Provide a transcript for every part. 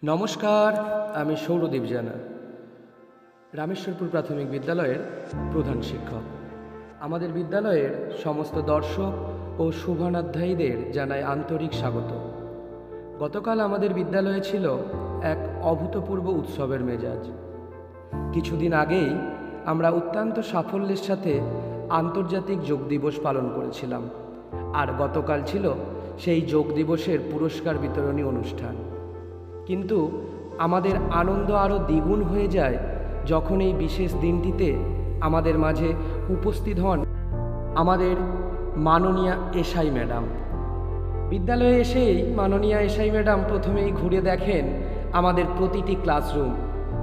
নমস্কার, আমি সৌরদীপ জানা, রামেশ্বরপুর প্রাথমিক বিদ্যালয়ের প্রধান শিক্ষক। আমাদের বিদ্যালয়ের সমস্ত দর্শক ও শুভানুধ্যায়ীদের জানাই আন্তরিক স্বাগত। গতকাল আমাদের বিদ্যালয়ে ছিল এক অভূতপূর্ব উৎসবের মেজাজ। কিছুদিন আগেই আমরা অত্যন্ত সাফল্যের সাথে আন্তর্জাতিক যোগ দিবস পালন করেছিলাম, আর গতকাল ছিল সেই যোগ দিবসের পুরস্কার বিতরণী অনুষ্ঠান। কিন্তু আমাদের আনন্দ আরও দ্বিগুণ হয়ে যায় যখন এই বিশেষ দিনটিতে আমাদের মাঝে উপস্থিত হন আমাদের মাননীয়া এসআই ম্যাডাম। বিদ্যালয়ে এসেই মাননীয়া এসআই ম্যাডাম প্রথমেই ঘুরে দেখেন আমাদের প্রতিটি ক্লাসরুম।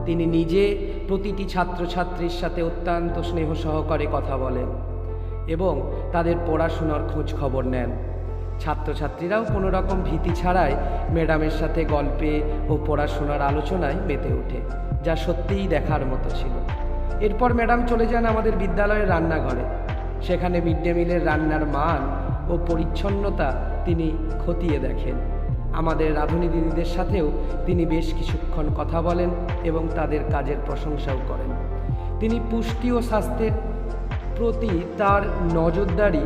তিনি নিজে প্রতিটি ছাত্রছাত্রীর সাথে অত্যন্ত স্নেহ সহকারে কথা বলেন এবং তাদের পড়াশোনার খোঁজ খবর নেন। ছাত্রছাত্রীরাও কোনো রকম ভীতি ছাড়াই ম্যাডামের সাথে গল্পে ও পড়াশোনার আলোচনায় মেতে ওঠে, যা সত্যিই দেখার মতো ছিল। এরপর ম্যাডাম চলে যান আমাদের বিদ্যালয়ের রান্নাঘরে। সেখানে মিড ডে মিলের রান্নার মান ও পরিচ্ছন্নতা তিনি খতিয়ে দেখেন। আমাদের রাঁধুনি দিদিদের সাথেও তিনি বেশ কিছুক্ষণ কথা বলেন এবং তাদের কাজের প্রশংসাও করেন। তিনি পুষ্টি ও স্বাস্থ্যের প্রতি তার নজরদারি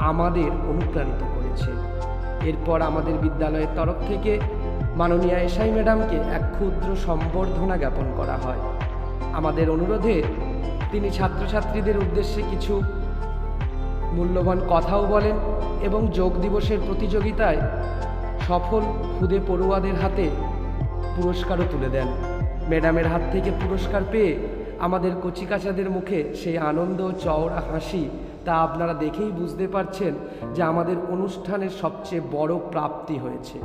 আমাদের অনুপ্রাণিত করেছে। এরপর আমাদের বিদ্যালয়ের তরফ থেকে মাননীয়া এসআই ম্যাডামকে এক ক্ষুদ্র সম্বর্ধনা জ্ঞাপন করা হয়। আমাদের অনুরোধে তিনি ছাত্রছাত্রীদের উদ্দেশ্যে কিছু মূল্যবান কথাও বলেন এবং যোগ দিবসের প্রতিযোগিতায় সফল খুদে পড়ুয়াদের হাতে পুরস্কারও তুলে দেন। ম্যাডামের হাত থেকে পুরস্কার পেয়ে আমাদের কচিকাচাদের মুখে সেই আনন্দ চওড়া হাসি, তা আপনারা দেখেই বুঝতে পারছেন যে আমাদের অনুষ্ঠানের সবচেয়ে বড় প্রাপ্তি হয়েছে।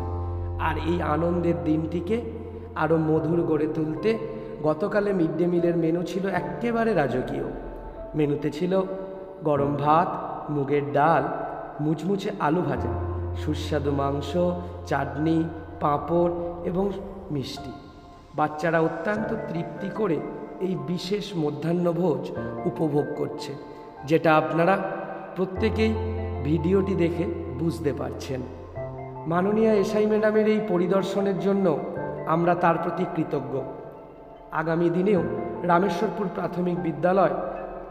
আর এই আনন্দের দিনটিকে আরও মধুর গড়ে তুলতে গতকালে মিড ডে মিলের মেনু ছিল একেবারে রাজকীয়। মেনুতে ছিল গরম ভাত, মুগের ডাল, মুচমুচে আলু ভাজা, সুস্বাদু মাংস, চাটনি, পাঁপড় এবং মিষ্টি। বাচ্চারা অত্যন্ত তৃপ্তি করে এই বিশেষ মধ্যাহ্নভোজ উপভোগ করছে, যেটা আপনারা প্রত্যেকেই ভিডিওটি দেখে বুঝতে পারছেন। মাননীয়া এসআই ম্যাডামের এই পরিদর্শনের জন্য আমরা তার প্রতি কৃতজ্ঞ। আগামী দিনেও রামেশ্বরপুর প্রাথমিক বিদ্যালয়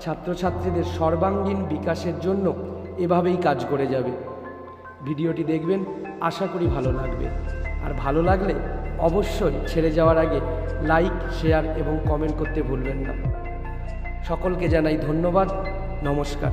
ছাত্রছাত্রীদের সর্বাঙ্গীন বিকাশের জন্য এভাবেই কাজ করে যাবে। ভিডিওটি দেখবেন, আশা করি ভালো লাগবে। আর ভালো লাগলে অবশ্যই ছেড়ে যাওয়ার আগে লাইক, শেয়ার এবং কমেন্ট করতে ভুলবেন না। সকলকে জানাই ধন্যবাদ। নমস্কার।